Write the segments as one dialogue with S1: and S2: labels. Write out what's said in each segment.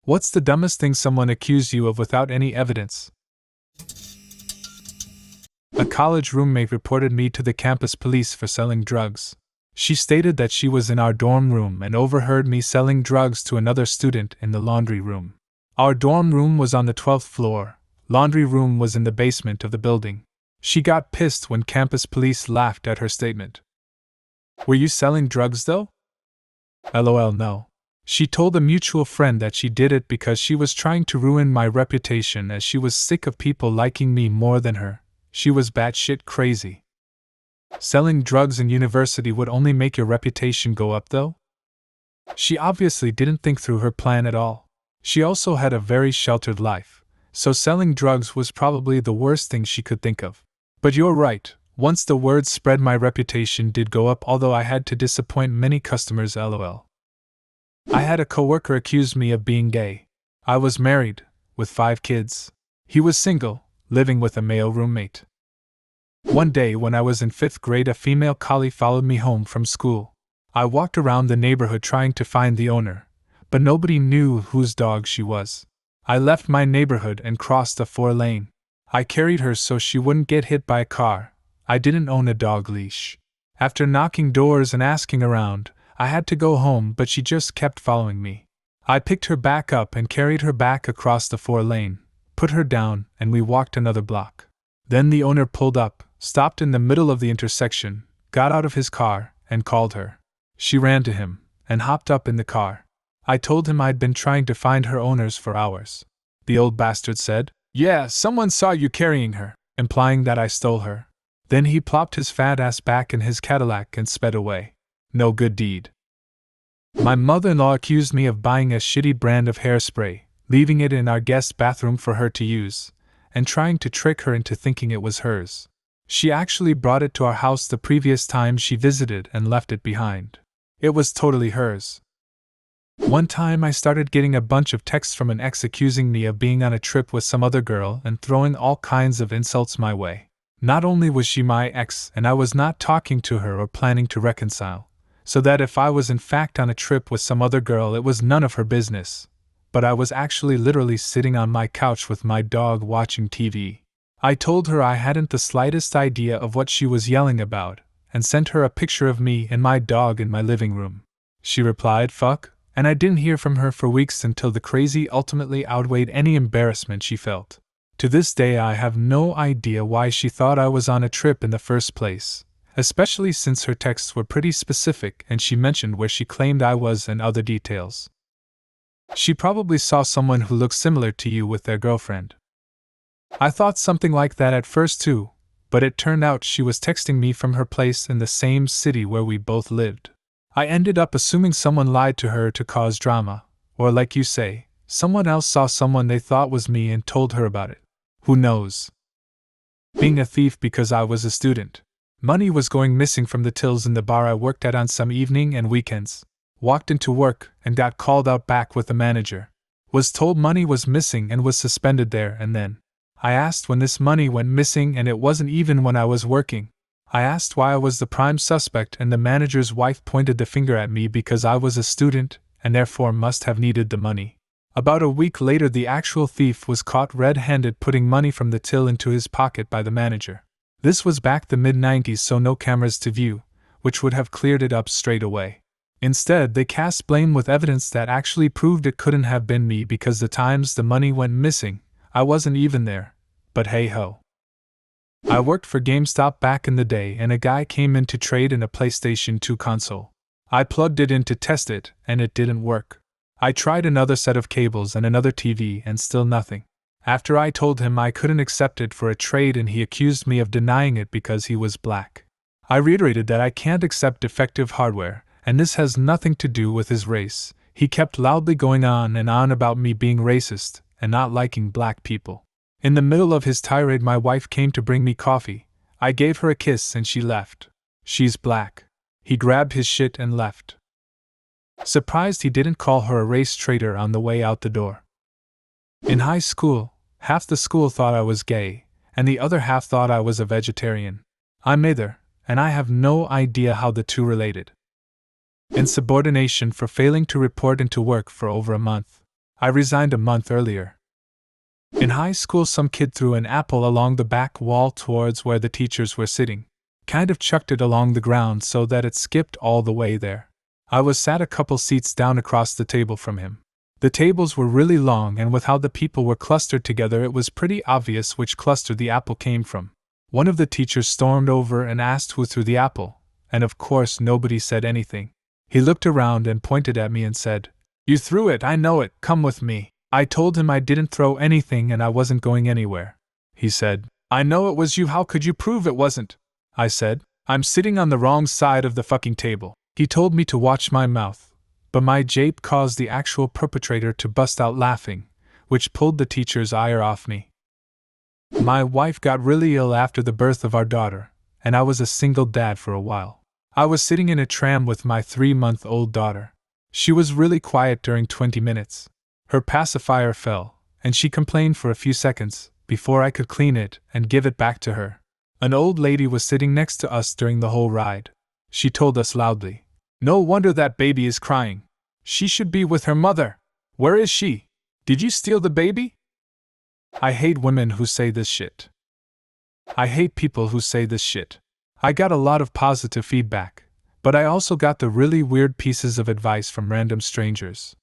S1: What's the dumbest thing someone accused you of without any evidence? A college roommate reported me to the campus police for selling drugs. She stated that she was in our dorm room and overheard me selling drugs to another student in the laundry room. Our dorm room was on the 12th floor, laundry room was in the basement of the building. She got pissed when campus police laughed at her statement. Were you selling drugs though? LOL, no. She told a mutual friend that she did it because she was trying to ruin my reputation as she was sick of people liking me more than her. She was batshit crazy. Selling drugs in university would only make your reputation go up though? She obviously didn't think through her plan at all. She also had a very sheltered life, so selling drugs was probably the worst thing she could think of. But you're right, once the word spread my reputation did go up, although I had to disappoint many customers, lol. I had a coworker accuse me of being gay. I was married, with 5 kids. He was single, living with a male roommate. One day when I was in 5th grade, a female colleague followed me home from school. I walked around the neighborhood trying to find the owner, but nobody knew whose dog she was. I left my neighborhood and crossed a 4-lane. I carried her so she wouldn't get hit by a car. I didn't own a dog leash. After knocking doors and asking around, I had to go home, but she just kept following me. I picked her back up and carried her back across the 4-lane, put her down, and we walked another block. Then the owner pulled up, stopped in the middle of the intersection, got out of his car, and called her. She ran to him, and hopped up in the car. I told him I'd been trying to find her owners for hours. The old bastard said, "Yeah, someone saw you carrying her," implying that I stole her. Then he plopped his fat ass back in his Cadillac and sped away. No good deed. My mother-in-law accused me of buying a shitty brand of hairspray, leaving it in our guest bathroom for her to use, and trying to trick her into thinking it was hers. She actually brought it to our house the previous time she visited and left it behind. It was totally hers. One time I started getting a bunch of texts from an ex accusing me of being on a trip with some other girl and throwing all kinds of insults my way. Not only was she my ex and I was not talking to her or planning to reconcile, so that if I was in fact on a trip with some other girl it was none of her business, but I was actually literally sitting on my couch with my dog watching TV. I told her I hadn't the slightest idea of what she was yelling about, and sent her a picture of me and my dog in my living room. She replied, "Fuck," and I didn't hear from her for weeks until the crazy ultimately outweighed any embarrassment she felt. To this day I have no idea why she thought I was on a trip in the first place, especially since her texts were pretty specific and she mentioned where she claimed I was and other details. She probably saw someone who looked similar to you with their girlfriend. I thought something like that at first too, but it turned out she was texting me from her place in the same city where we both lived. I ended up assuming someone lied to her to cause drama, or like you say, someone else saw someone they thought was me and told her about it. Who knows? Being a thief because I was a student. Money was going missing from the tills in the bar I worked at on some evening and weekends. Walked into work and got called out back with the manager. Was told money was missing and was suspended there and then. I asked when this money went missing and it wasn't even when I was working. I asked why I was the prime suspect and the manager's wife pointed the finger at me because I was a student and therefore must have needed the money. About a week later the actual thief was caught red-handed putting money from the till into his pocket by the manager. This was back the mid-90s, so no cameras to view, which would have cleared it up straight away. Instead, they cast blame with evidence that actually proved it couldn't have been me because the times the money went missing, I wasn't even there. But hey ho. I worked for GameStop back in the day and a guy came in to trade in a PlayStation 2 console. I plugged it in to test it and it didn't work. I tried another set of cables and another TV and still nothing. After I told him I couldn't accept it for a trade and he accused me of denying it because he was black. I reiterated that I can't accept defective hardware, and this has nothing to do with his race. He kept loudly going on and on about me being racist and not liking black people. In the middle of his tirade my wife came to bring me coffee. I gave her a kiss and she left. She's black. He grabbed his shit and left. Surprised he didn't call her a race traitor on the way out the door. In high school, half the school thought I was gay, and the other half thought I was a vegetarian. I'm neither, and I have no idea how the two related. Insubordination for failing to report into work for over a month. I resigned a month earlier. In high school, some kid threw an apple along the back wall towards where the teachers were sitting. Kind of chucked it along the ground so that it skipped all the way there. I was sat a couple seats down across the table from him. The tables were really long, and with how the people were clustered together, it was pretty obvious which cluster the apple came from. One of the teachers stormed over and asked who threw the apple, and of course nobody said anything. He looked around and pointed at me and said, "You threw it, I know it, come with me." I told him I didn't throw anything and I wasn't going anywhere. He said, "I know it was you, how could you prove it wasn't?" I said, "I'm sitting on the wrong side of the fucking table." He told me to watch my mouth, but my jape caused the actual perpetrator to bust out laughing, which pulled the teacher's ire off me. My wife got really ill after the birth of our daughter, and I was a single dad for a while. I was sitting in a tram with my 3-month-old daughter. She was really quiet during 20 minutes. Her pacifier fell, and she complained for a few seconds before I could clean it and give it back to her. An old lady was sitting next to us during the whole ride. She told us loudly, "No wonder that baby is crying. She should be with her mother. Where is she? Did you steal the baby?" I hate women who say this shit. I hate people who say this shit. I got a lot of positive feedback, but I also got the really weird pieces of advice from random strangers.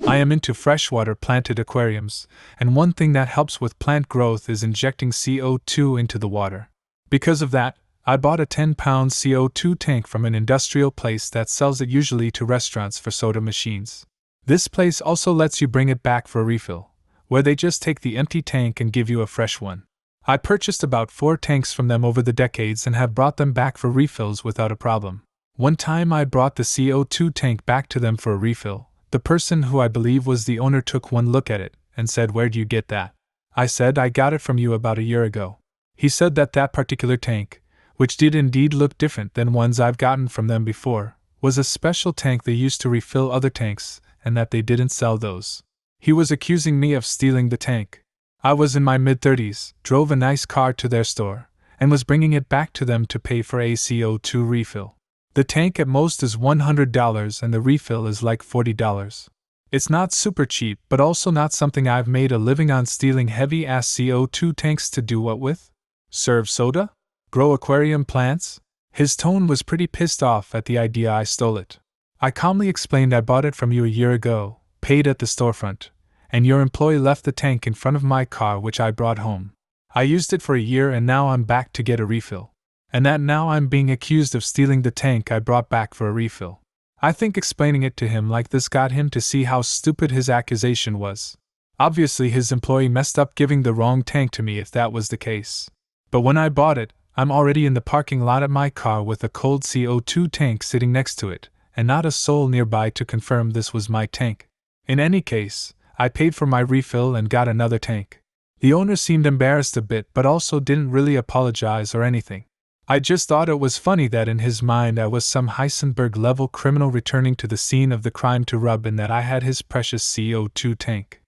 S1: I am into freshwater planted aquariums, and one thing that helps with plant growth is injecting CO2 into the water. Because of that, I bought a 10-pound CO2 tank from an industrial place that sells it usually to restaurants for soda machines. This place also lets you bring it back for a refill, where they just take the empty tank and give you a fresh one. I purchased about 4 tanks from them over the decades and have brought them back for refills without a problem. One time I brought the CO2 tank back to them for a refill. The person who I believe was the owner took one look at it and said, "Where'd you get that?" I said, "I got it from you about a year ago." He said that that particular tank, which did indeed look different than ones I've gotten from them before, was a special tank they used to refill other tanks, and that they didn't sell those. He was accusing me of stealing the tank. I was in my mid-30s, drove a nice car to their store, and was bringing it back to them to pay for a CO2 refill. The tank at most is $100 and the refill is like $40. It's not super cheap, but also not something I've made a living on stealing heavy-ass CO2 tanks to do what with? Serve soda? Grow aquarium plants? His tone was pretty pissed off at the idea I stole it. I calmly explained I bought it from you a year ago, paid at the storefront, and your employee left the tank in front of my car which I brought home. I used it for a year and now I'm back to get a refill. And that now I'm being accused of stealing the tank I brought back for a refill. I think explaining it to him like this got him to see how stupid his accusation was. Obviously his employee messed up giving the wrong tank to me if that was the case. But when I bought it, I'm already in the parking lot at my car with a cold CO2 tank sitting next to it, and not a soul nearby to confirm this was my tank. In any case, I paid for my refill and got another tank. The owner seemed embarrassed a bit but also didn't really apologize or anything. I just thought it was funny that in his mind I was some Heisenberg-level criminal returning to the scene of the crime to rub in that I had his precious CO2 tank.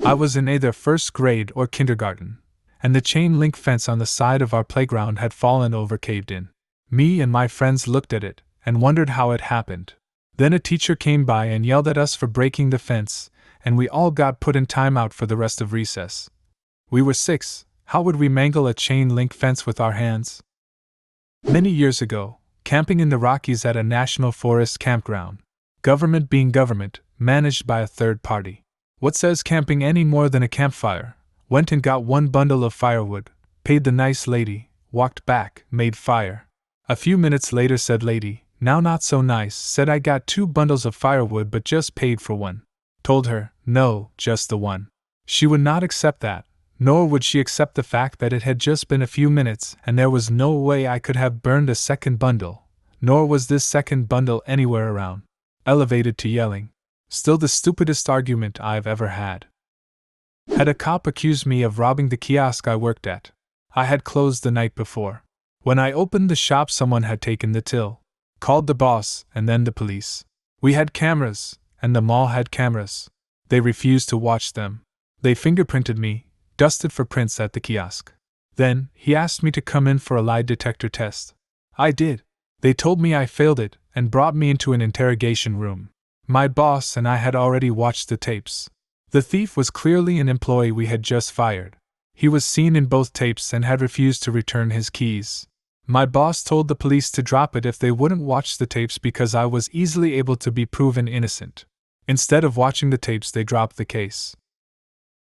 S1: I was in either first grade or kindergarten, and the chain-link fence on the side of our playground had fallen over, caved in. Me and my friends looked at it and wondered how it happened. Then a teacher came by and yelled at us for breaking the fence, and we all got put in timeout for the rest of recess. We were 6, how would we mangle a chain-link fence with our hands? Many years ago, camping in the Rockies at a national forest campground. Government being government, managed by a third party. What says camping any more than a campfire? Went and got 1 bundle of firewood, paid the nice lady, walked back, made fire. A few minutes later said lady, now not so nice, said I got 2 bundles of firewood but just paid for 1. Told her, no, just the 1. She would not accept that. Nor would she accept the fact that it had just been a few minutes and there was no way I could have burned a second bundle, nor was this second bundle anywhere around. Elevated to yelling. Still the stupidest argument I've ever had. Had a cop accused me of robbing the kiosk I worked at. I had closed the night before. When I opened the shop, someone had taken the till. Called the boss and then the police. We had cameras, and the mall had cameras. They refused to watch them. They fingerprinted me, dusted for prints at the kiosk. Then, he asked me to come in for a lie detector test. I did. They told me I failed it, and brought me into an interrogation room. My boss and I had already watched the tapes. The thief was clearly an employee we had just fired. He was seen in both tapes and had refused to return his keys. My boss told the police to drop it if they wouldn't watch the tapes because I was easily able to be proven innocent. Instead of watching the tapes, they dropped the case.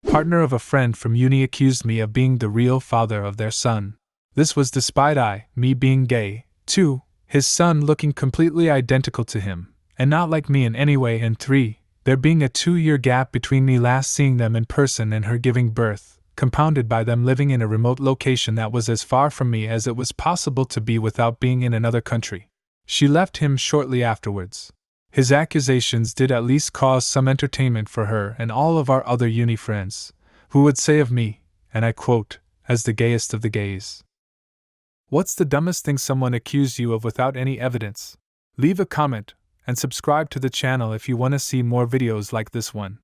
S1: Partner of a friend from uni accused me of being the real father of their son. This was despite me being gay, too, his son looking completely identical to him, and not like me in any way, and 3, there being a 2-year gap between me last seeing them in person and her giving birth, compounded by them living in a remote location that was as far from me as it was possible to be without being in another country. She left him shortly afterwards. His accusations did at least cause some entertainment for her and all of our other uni friends, who would say of me, and I quote, as the gayest of the gays. What's the dumbest thing someone accused you of without any evidence? Leave a comment and subscribe to the channel if you want to see more videos like this one.